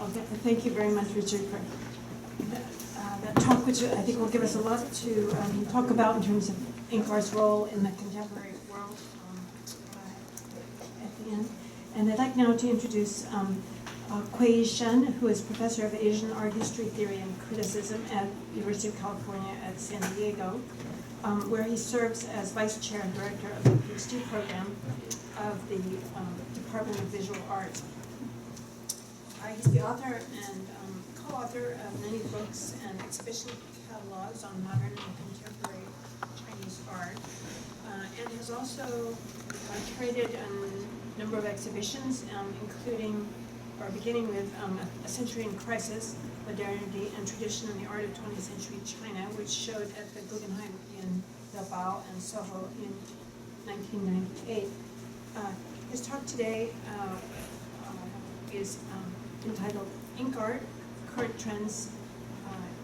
Okay, thank you very much, Richard, for that talk, which I think will give us a lot to talk about in terms of INCAR's role in the contemporary world at the end. And I'd like now to introduce Kuiyi Shen, who is professor of Asian art history, theory, and criticism at University of California at San Diego, where he serves as vice chair and director of the Ph.D. program of the Department of Visual Art. He's the author and co-author of many books and exhibition catalogs on modern and contemporary Chinese art, and has also curated a number of exhibitions, including, or beginning with A Century in Crisis, Modernity and Tradition in the Art of 20th Century China, which showed at the Guggenheim in Bilbao and Soho in 1998. His talk today is entitled Ink Art, Current Trends,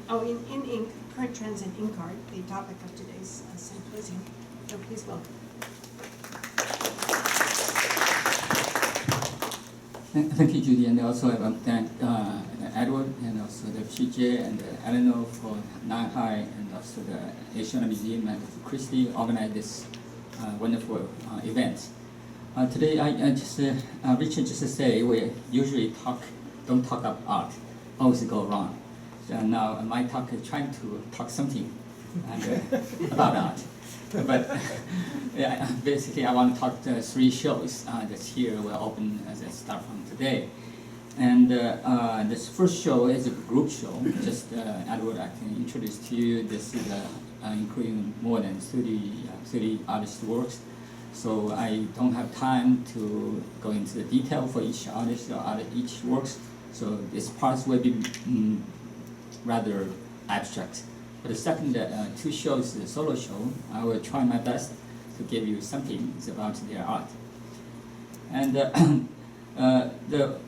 in Ink, Current Trends in Ink Art, the topic of today's symposium. So please welcome. Thank you, Judy, and also I want to thank Edward and also the PJ and Eleanor for Nanhai and also the Asian Museum and Christy organized this wonderful event. Today, Richard just say we usually don't talk about art, always go wrong. So now my talk is trying to talk something about art. But yeah, basically I want to talk to three shows that here will open as I start from today. And this first show is a group show. Just Edward, I can introduce to you. This is including more than 30 artist works. So I don't have time to go into the detail for each artist or each works. So this part will be rather abstract. For the second two shows, the solo show, I will try my best to give you something about their art. And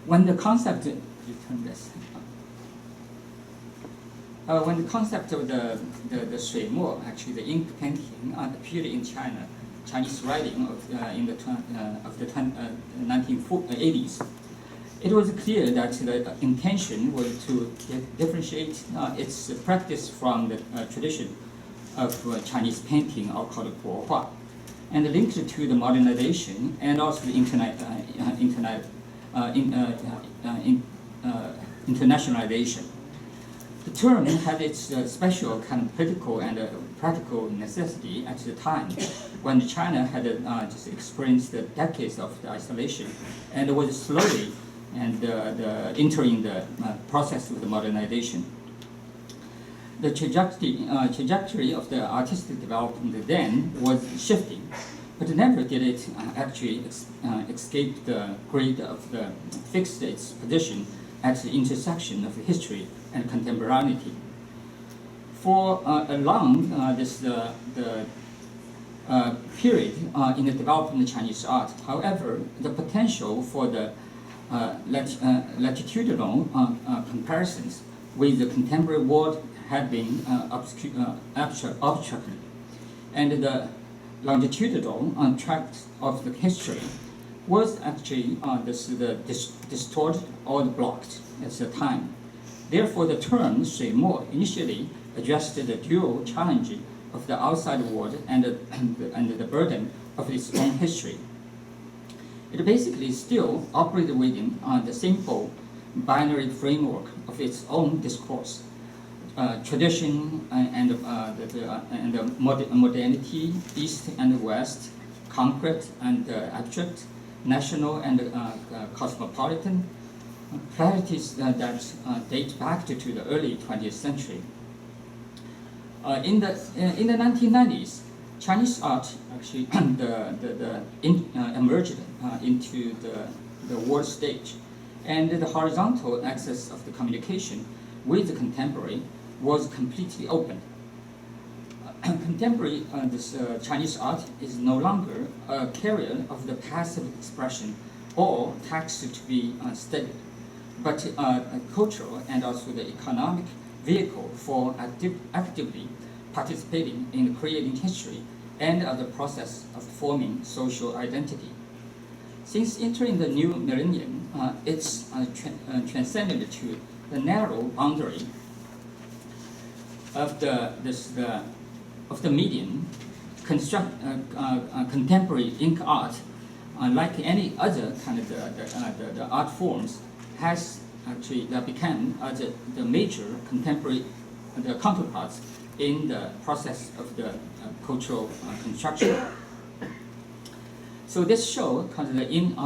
when the concept, you turn this. When the concept of the shui mo, actually the ink painting, appeared in China, Chinese writing in the 1980s, it was clear that the intention was to differentiate its practice from the tradition of Chinese painting, or called guohua, and linked to the modernization and also the internationalization. The term had its special kind of political and practical necessity at the time when China had just experienced the decades of the isolation and was slowly entering the process of the modernization. The trajectory of the artistic development then was shifting, but never did it actually escape the grade of the fixed its position at the intersection of history and contemporaneity. For along this period in the development of Chinese art, however, the potential for the latitudinal comparisons with the contemporary world had been obstructed, and the longitudinal tract of the history was actually distorted or blocked at the time. Therefore, the term shui mo initially addressed the dual challenge of the outside world and the burden of its own history. It basically still operated within the simple binary framework of its own discourse, tradition and modernity, East and West, concrete and abstract, national and cosmopolitan, clarities that date back to the early 20th century. In the 1990s, Chinese art actually emerged into the world stage, and the horizontal axis of the communication with the contemporary was completely open. Contemporary Chinese art is no longer a carrier of the passive expression or text to be studied, but a cultural and also the economic vehicle for actively participating in creating history and the process of forming social identity. Since entering the new millennium, it's transcended to the narrow boundary of the medium. Contemporary ink art, like any other kind of the art forms, has actually become the major contemporary counterparts in the process of the cultural construction. So this show, called the In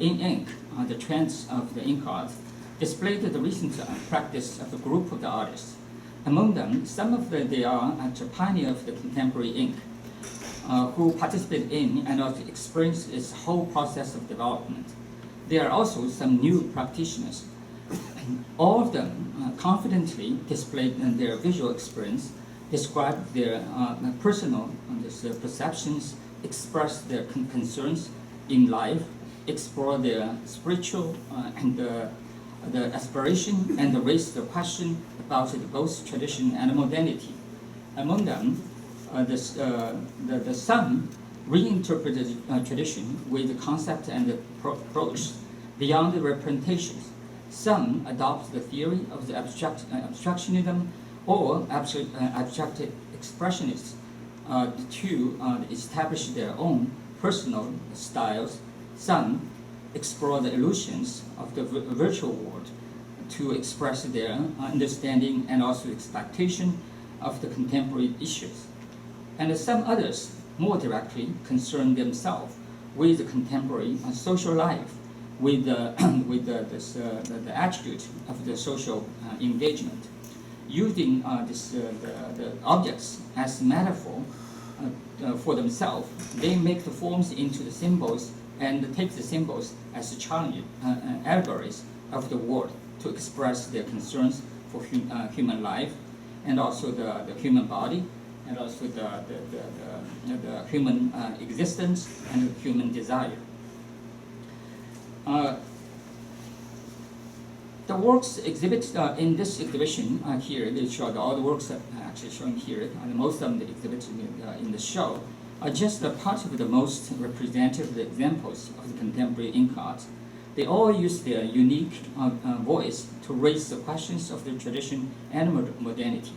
Ink, the trends of the ink art, displayed the recent practice of a group of the artists. Among them, some of they are actually pioneers of the contemporary ink, who participate in and also experience its whole process of development. There are also some new practitioners. All of them confidently displayed their visual experience, describe their personal perceptions, express their concerns in life, explore their spiritual and the aspiration, and raise the question about both tradition and modernity. Among them, some reinterpreted tradition with the concept and approach beyond the representations. Some adopt the theory of the abstractionism or abstract expressionists to establish their own personal styles. Some explore the illusions of the virtual world to express their understanding and also expectation of the contemporary issues. And some others more directly concern themselves with the contemporary social life, with the attribute of the social engagement. Using the objects as metaphor for themselves, they make the forms into the symbols and take the symbols as challenge allegories of the world to express their concerns for human life, and also the human body, and also the human existence and human desire. The works exhibited in this exhibition here, they show all the works that are actually shown here, and most of them exhibited in the show, are just a part of the most representative examples of the contemporary ink art. They all use their unique voice to raise the questions of the tradition and modernity.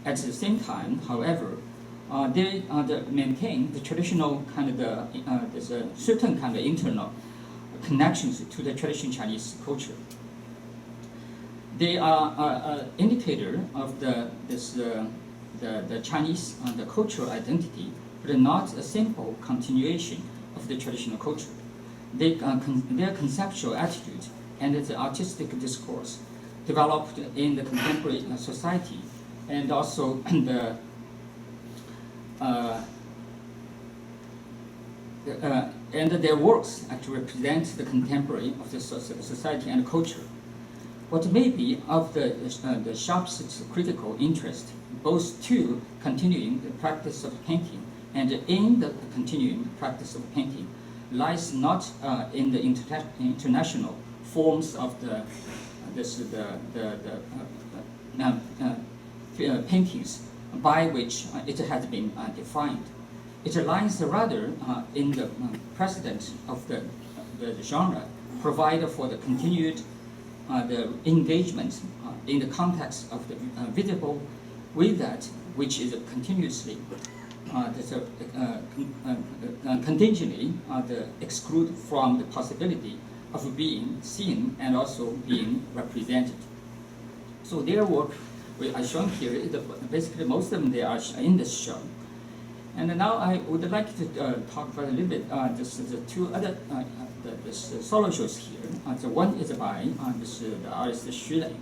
At the same time, however, they maintain the traditional kind of there's a certain kind of internal connections to the traditional Chinese culture. They are an indicator of the Chinese the cultural identity, but not a simple continuation of the traditional culture. Their conceptual attitude and the artistic discourse developed in the contemporary society, and also and their works actually represent the contemporary of the society and culture. What may be of the sharpest critical interest, both to continuing the practice of painting and in the continuing practice of painting, lies not in the international forms of the paintings by which it has been defined. It lies rather in the precedent of the genre provided for the continued the engagement in the context of the visible with that which is continuously contingently excluded from the possibility of being seen and also being represented. So their work are shown here. Basically, most of them they are in this show. And now I would like to talk about a little bit the two other solo shows here. The one is by the artist Xu Lei.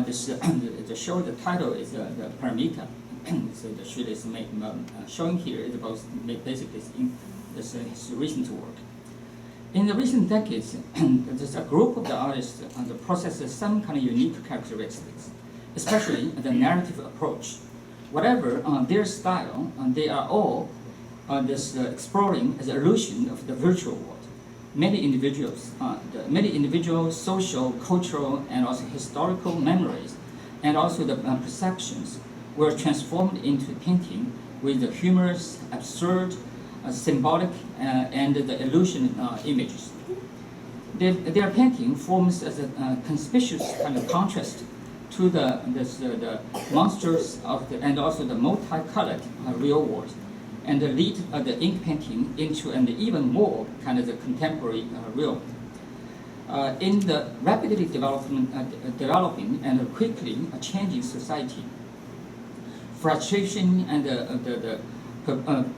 The show, the title is the Paramita. So the Xu Lei is showing here is about basically his recent work. In the recent decades, there's a group of the artists possesses some kind of unique characteristics, especially the narrative approach. Whatever their style, they are all exploring the illusion of the virtual world. Many individual social, cultural, and also historical memories, and also the perceptions were transformed into painting with the humorous, absurd, symbolic, and the illusion images. Their painting forms as a conspicuous kind of contrast to the monsters of and also the multicolored real world, and lead the ink painting into an even more kind of the contemporary realm. In the rapidly developing and quickly changing society, frustration and the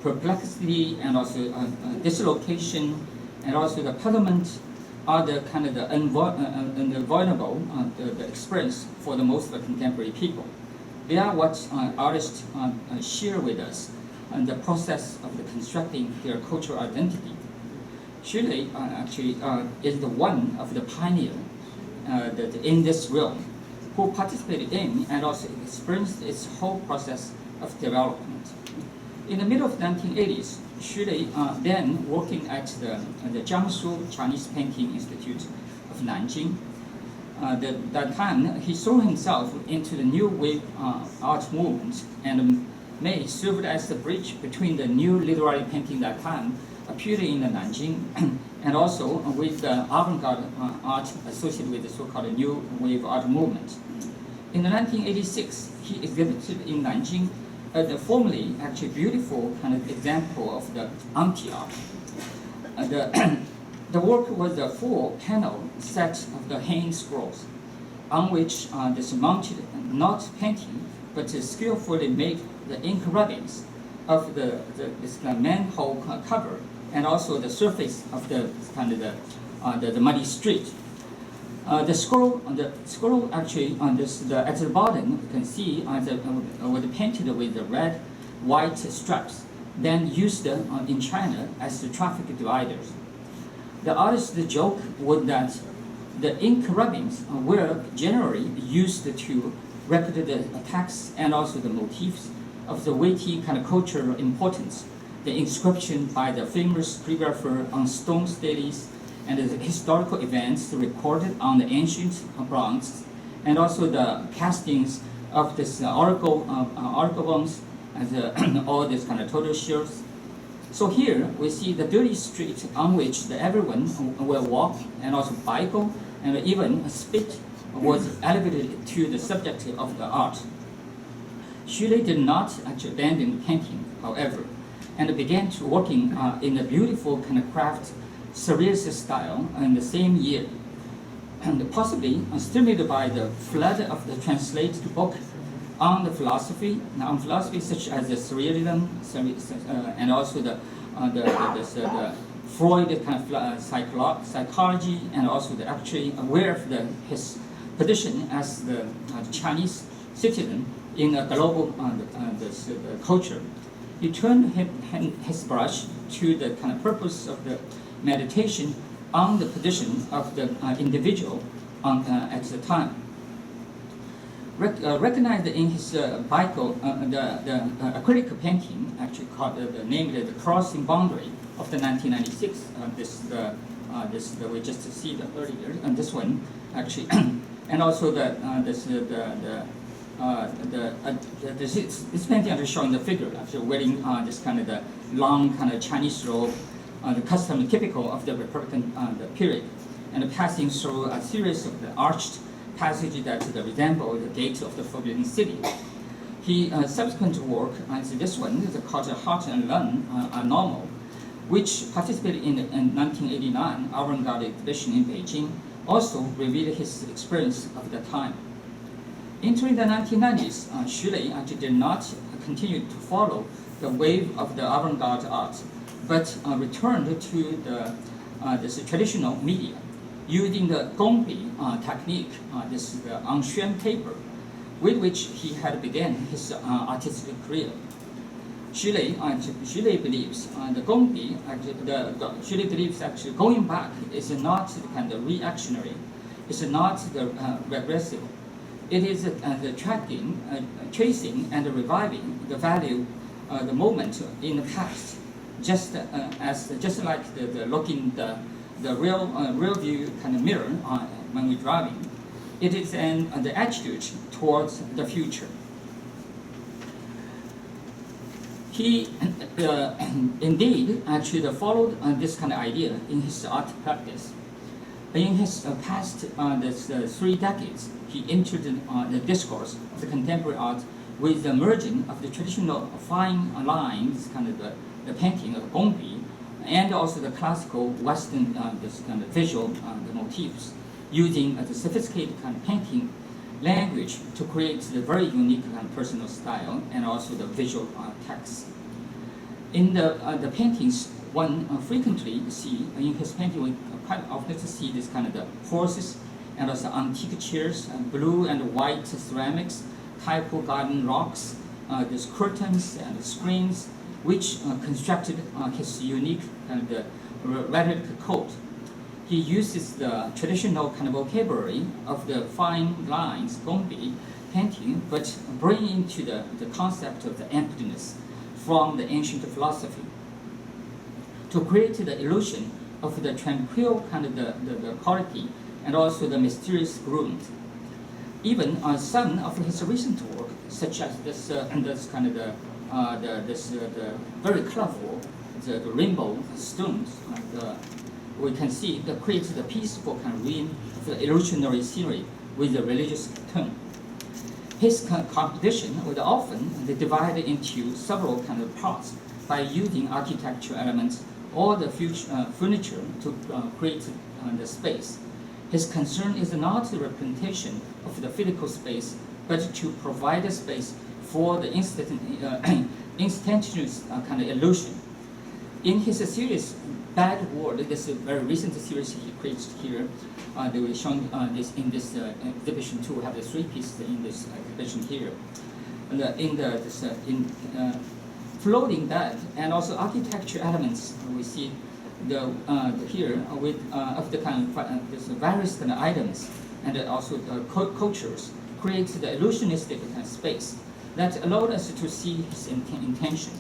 perplexity and also dislocation and also the puzzlement are the kind of the unavoidable the experience for the most of the contemporary people. They are what artists share with us in the process of the constructing their cultural identity. Xu actually is the one of the pioneer in this realm who participated in and also experienced its whole process of development. In the middle of the 1980s, Xu then working at the Jiangsu Chinese Painting Institute of Nanjing. That time, he threw himself into the new wave art movement and May served as the bridge between the new literary painting that time appearing in the Nanjing and also with the avant-garde art associated with the so-called new wave art movement. In 1986, he exhibited in Nanjing the formerly actually beautiful kind of example of the anti-art. The work was a full-panel set of the hanging scrolls, on which this mounted not painting, but skillfully made the ink rubbings of this manhole cover and also the surface of the kind of the muddy street. The scroll actually on this at the bottom you can see was painted with the red, white stripes, then used in China as the traffic dividers. The artist's joke was that the ink rubbings were generally used to record the text and also the motifs of the weighty kind of cultural importance. The inscription by the famous calligrapher on stone stelaes and the historical events recorded on the ancient bronze, and also the castings of this archivons and all these kind of tortoise shells. So here we see the dirty street on which everyone will walk and also bicycle and even spit was elevated to the subject of the art. Xu did not actually abandon painting, however, and began to working in a beautiful kind of craft surrealist style in the same year, and possibly stimulated by the flood of the translated book on philosophy such as the surrealism and also the Freud kind of psychology, and also the actually aware of his position as the Chinese citizen in a global culture. He turned his brush to the kind of purpose of the meditation on the position of the individual at the time. Recognized in his Bible, the acrylic painting, actually called named the Crossing Boundary of the 1996. This we just see the earlier, and this one actually, and also this painting actually showing the figure actually wearing this kind of the long kind of Chinese robe, the custom typical of the Republican period, and passing through a series of the arched passages that resemble the gate of the Forbidden City. He subsequent work, this one is called Heart and Lung Are Normal, which participated in 1989 avant-garde exhibition in Beijing, also revealed his experience of the time. Entering the 1990s, Xu actually did not continue to follow the wave of the avant-garde art, but returned to this traditional media, using the gongbi technique, this is the Anshuan paper, with which he had begun his artistic career. Xu believes the gongbi, Xu believes actually going back is not the kind of reactionary, it's not the regressive. It is the tracking, tracing, and reviving the value, the moment in the past, just like the looking the real view kind of mirror when we're driving. It is the attitude towards the future. He indeed actually followed this kind of idea in his art practice. In his past 3 decades, he entered the discourse of the contemporary art with the merging of the traditional fine lines, kind of the painting of Gongbi, and also the classical Western this kind of visual the motifs, using the sophisticated kind of painting language to create the very unique kind of personal style and also the visual text. In the paintings, one frequently see in his painting, we quite often see this kind of the horses and also antique chairs, blue and white ceramics, typo garden rocks, these curtains and screens, which constructed his unique kind of the rhetoric code. He uses the traditional kind of vocabulary of the fine lines, Gongbi painting, but bring into the concept of the emptiness from the ancient philosophy to create the illusion of the tranquil kind of the quality and also the mysterious groomed. Even some of his recent work, such as this kind of the very colorful the rainbow stones, we can see that creates the peaceful kind of realm of the illusionary scenery with the religious tone. His composition would often divide into several kind of parts by using architectural elements or the furniture to create the space. His concern is not the representation of the physical space, but to provide a space for the instantaneous kind of illusion. In his series Bad World, this is a very recent series he created here. They were shown this in this exhibition too. We have the 3 pieces in this exhibition here. And in floating bed and also architecture elements, we see the here with of the kind of this various kind of items and also cultures creates the illusionistic kind of space that allowed us to see his intention.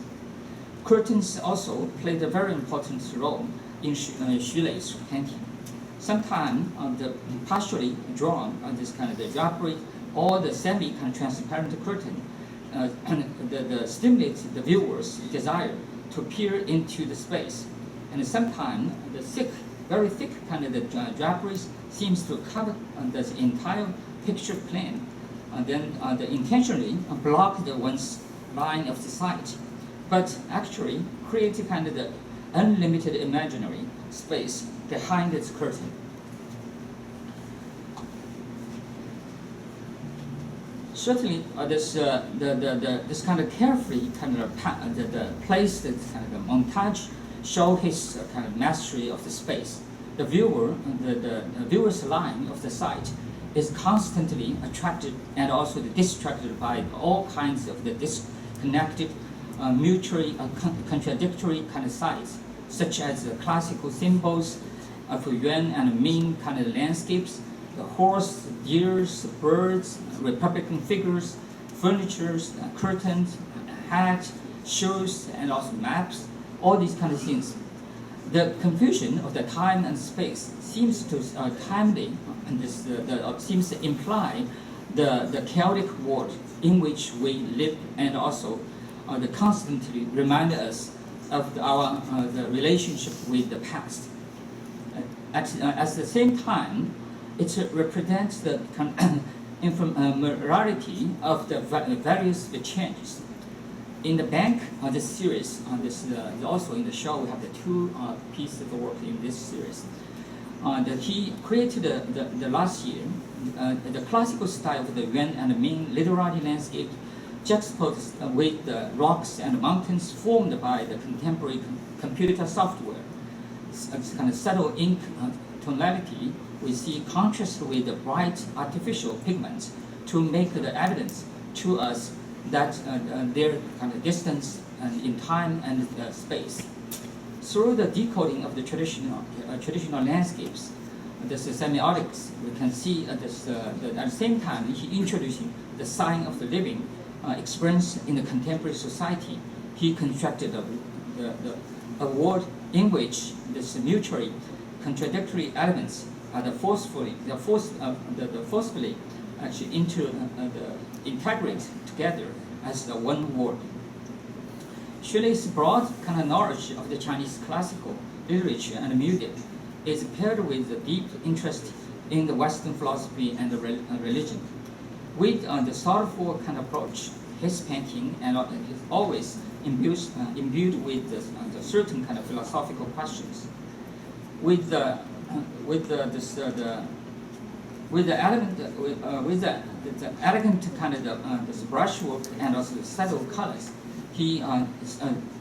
Curtains also played a very important role in Xu Lei's painting. Sometimes the partially drawn this kind of the drapery or the semi kind of transparent curtain stimulates the viewer's desire to peer into the space. And sometimes the very thick kind of the draperies seems to cover the entire picture plane. Then they intentionally block the one's line of the sight, but actually create a kind of the unlimited imaginary space behind its curtain. Certainly, this kind of carefree kind of the place, that kind of the montage, show his kind of mastery of the space. The viewer's line of the sight is constantly attracted and also distracted by all kinds of the disconnected, mutually contradictory kind of sights, such as the classical symbols of Yuan and Ming kind of landscapes, the horse, deers, birds, Republican figures, furniture, curtains, hat, shoes, and also maps, all these kind of things. The confusion of the time and space seems to timely, and this seems to imply the chaotic world in which we live, and also they constantly remind us of our the relationship with the past. At the same time, it represents the ephemerality of the various changes. In the bank of this series, also in the show, we have the 2 pieces of work in this series. That he created the last year, the classical style of the Yuan and Ming literary landscape, juxtaposed with the rocks and mountains formed by the contemporary computer software. It's kind of subtle ink tonality we see contrast with the bright artificial pigments to make the evidence to us that their kind of distance in time and space. Through the decoding of the traditional landscapes, the semiotics, we can see at the same time he introducing the sign of the living experience in the contemporary society. He constructed a world in which this mutually contradictory elements are forcefully actually integrate together as the one world. Xu Lei's broad kind of knowledge of the Chinese classical literature and music is paired with a deep interest in the Western philosophy and the religion. With the thoughtful kind of approach, his painting and is always imbued with the certain kind of philosophical questions. With the elegant kind of this brushwork and also the subtle colors, he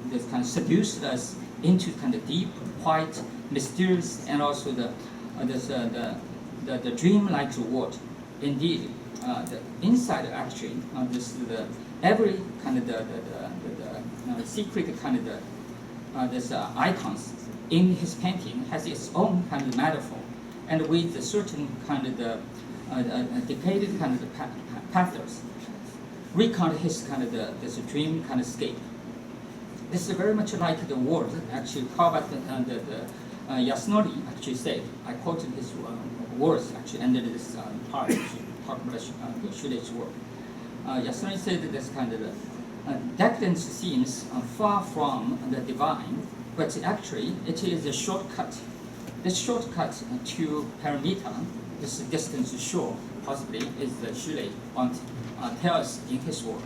this kind of seduced us into kind of deep, quiet, mysterious, and also the dreamlike world. Indeed, the inside actually every kind of the secret kind of this icons in his painting has its own kind of metaphor, and with a certain kind of the decayed kind of the pathos, recount his kind of this dream kind of scape. This is very much like the word actually Yasunori actually said. I quoted his words actually under this part talk about Shulei's work. Yasunori said that this kind of decadence seems far from the divine, but actually it is a shortcut. This shortcut to Paramita, this distance shore, possibly is the Shulei tells in his work.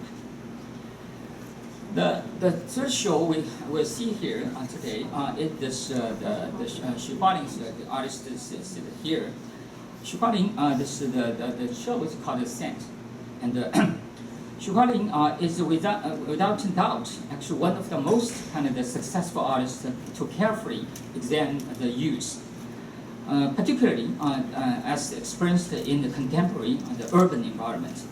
The third show we will see here today is this Xu Hualing's the artist is here. Xu Hualing, the show is called Ascent, and Xu Hualing is without doubt actually one of the most kind of the successful artists to carefully examine the use, particularly as experienced in the contemporary the urban environment.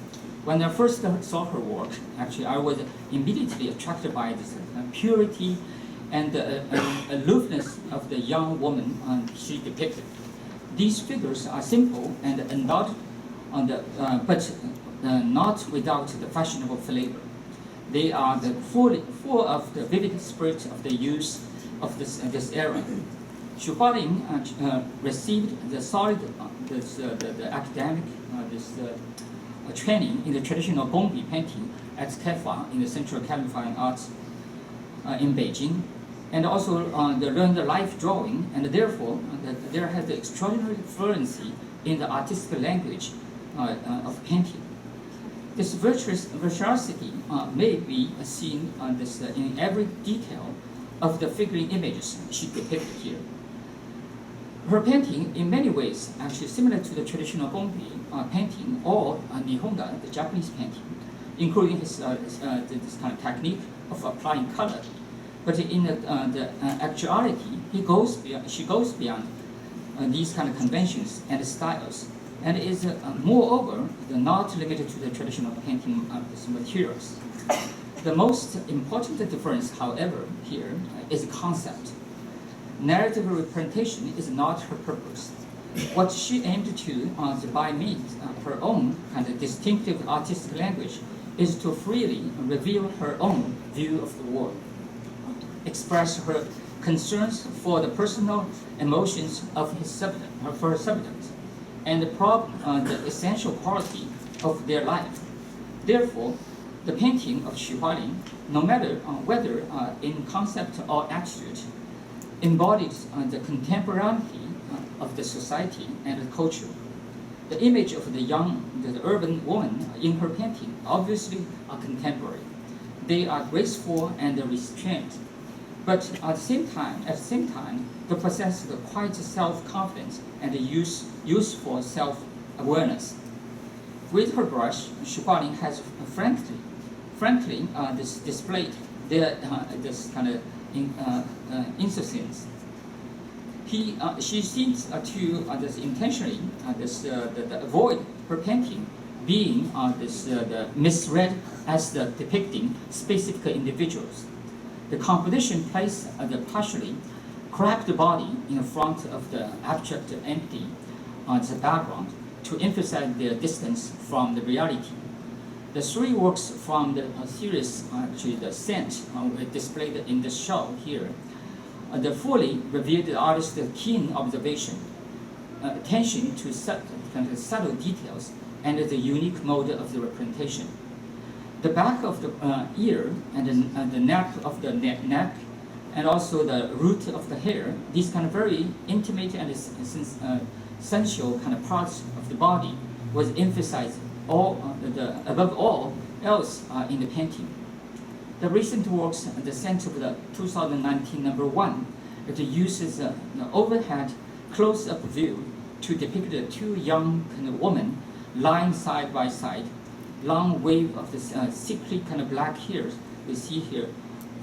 When I first saw her work, actually I was immediately attracted by this purity and aloofness of the young woman she depicted. These figures are simple and not on the, but not without the fashionable flavor. They are full of the vivid spirit of the youth of this era. Xu Hualing received the solid the academic training in the traditional Gongbi painting at Kefa in the Central Academy of Fine Arts in Beijing, and also learned the life drawing, and therefore there had the extraordinary fluency in the artistic language of painting. This virtuosity may be seen in every detail of the figurine images she depicted here. Her painting, in many ways, actually similar to the traditional Gongbi painting or Nihonga, the Japanese painting, including this kind of technique of applying color. But in the actuality, she goes beyond these kind of conventions and styles, and is moreover not limited to the traditional painting materials. The most important difference, however, here is concept. Narrative representation is not her purpose. What she aimed to, by means of her own kind of distinctive artistic language, is to freely reveal her own view of the world, express her concerns for the personal emotions of her subject, and probe the essential quality of their life. Therefore, the painting of Xu Hualing, no matter whether in concept or attitude, embodies the contemporaneity of the society and the culture. The image of the urban woman in her painting obviously are contemporary. They are graceful and restrained, but at the same time, they possess the quiet self-confidence and useful self-awareness. With her brush, Xu Hualing has frankly displayed this kind of insistence. She seems to intentionally avoid her painting being misread as depicting specific individuals. The composition placed the partially cracked body in front of the abstract entity on the background to emphasize their distance from the reality. The three works from the series, actually the Ascent, displayed in the show here, the fully revealed the artist's keen observation, attention to subtle details, and the unique mode of the representation. The back of the ear and the neck of the neck and also the root of the hair, these kind of very intimate and essential kind of parts of the body was emphasized above all else in the painting. The recent works at the center of the 2019 #1, it uses an overhead close-up view to depict the two young kind of women lying side by side. Long wave of the sickly kind of black hairs we see here.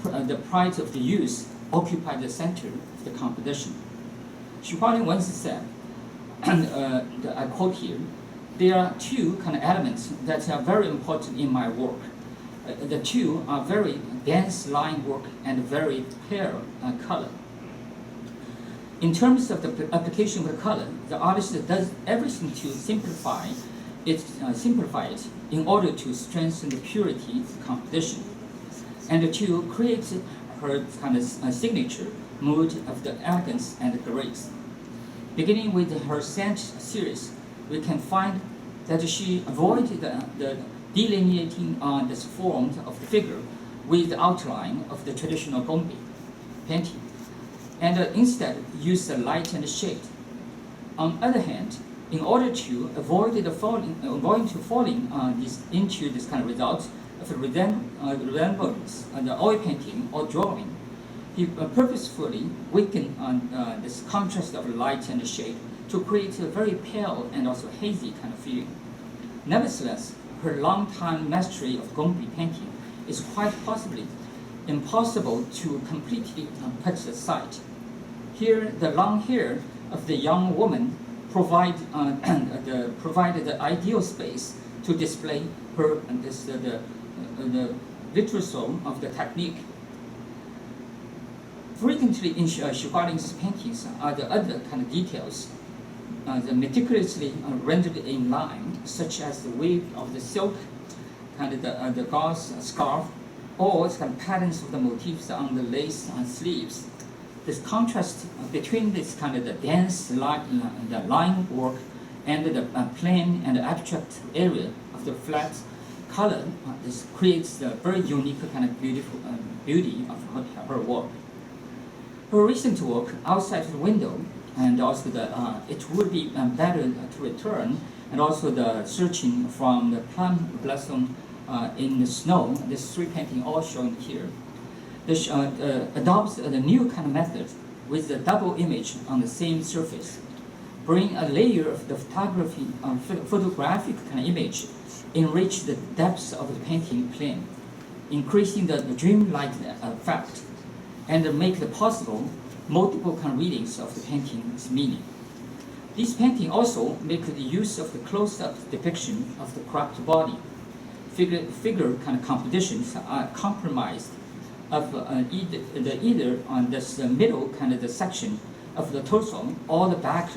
The pride of the youth occupied the center of the composition. Xu Hualing once said, and I quote here, "There are two kind of elements that are very important in my work. The two are very dense line work and very pale color. In terms of the application of the color, the artist does everything to simplify it in order to strengthen the purity of the composition, and to create her kind of signature mood of the elegance and grace. Beginning with her scent series, we can find that she avoided the delineating on the form of the figure with the outline of the traditional gombi painting, and instead used the light and shade. On the other hand, in order to avoid falling into this kind of result of resemblance on the oil painting or drawing, he purposefully weakened this contrast of light and shade to create a very pale and also hazy kind of feeling. Nevertheless, her long-time mastery of gombi painting is quite possibly impossible to completely put aside. Here, the long hair of the young woman provided the ideal space to display her the virtuosism of the technique. Frequently in Xu Hualing's paintings are the other kind of details, the meticulously rendered in line, such as the weave of the silk, kind of the gauze scarf, or kind of patterns of the motifs on the lace sleeves. This contrast between this kind of the dense line work and the plain and abstract area of the flat color, this creates a very unique kind of beautiful beauty of her work. Her recent work, Outside the Window, and also It Would Be Better to Return, and also the Searching from the Plum Blossom in the Snow, these three paintings all shown here. This adopts the new kind of method with the double image on the same surface. Bring a layer of the photographic kind of image, enrich the depths of the painting plane, increasing the dreamlike effect, and make the possible multiple kind of readings of the painting's meaning. This painting also makes the use of the close-up depiction of the cropped body. Figure kind of compositions are compromised of either on this middle kind of the section of the torso or the back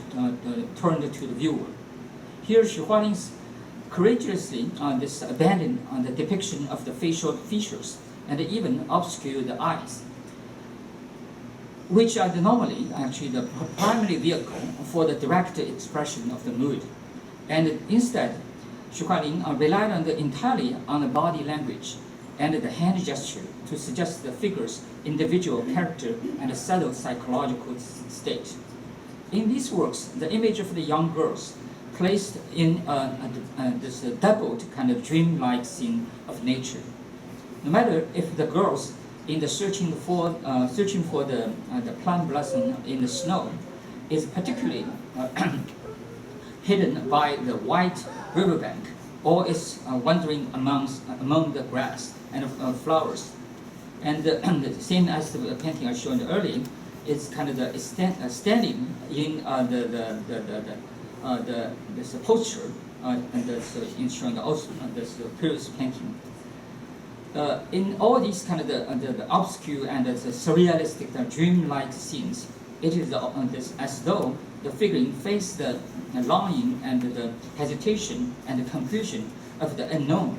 turned to the viewer. Here, Xu Hualing courageously abandoned the depiction of the facial features and even obscure the eyes, which are normally actually the primary vehicle for the direct expression of the mood. And instead, Xu Hualing relied entirely on the body language and the hand gesture to suggest the figure's individual character and a subtle psychological state. In these works, the image of the young girls placed in this doubled kind of dreamlike scene of nature. No matter if the girls in the searching for the plum blossom in the snow is particularly hidden by the white riverbank, or is wandering among the grass and flowers. And the same as the painting I showed earlier, it's kind of standing in this posture, and that's in showing also this previous painting. In all these kind of the obscure and the surrealistic, dreamlike scenes, it is as though the figure faced the longing and the hesitation and the confusion of the unknown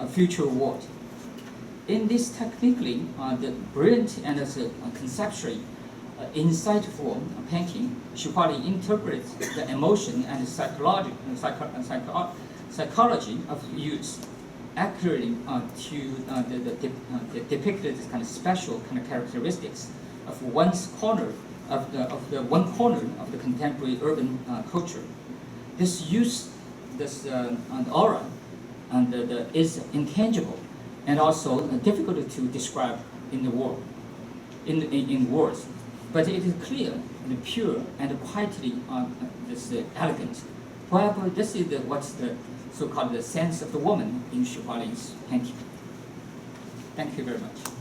future world. In this technically the brilliant and conceptually insightful painting, Xu Hualing interprets the emotion and psychology of youth accurately depicted this kind of special kind of characteristics of one corner of the contemporary urban culture. This use, this aura, and is intangible and also difficult to describe in the world, in words. But it is clear and pure and quietly this elegant. However, this is what's the so-called the sense of the woman in Xu Hualing's painting. Thank you very much.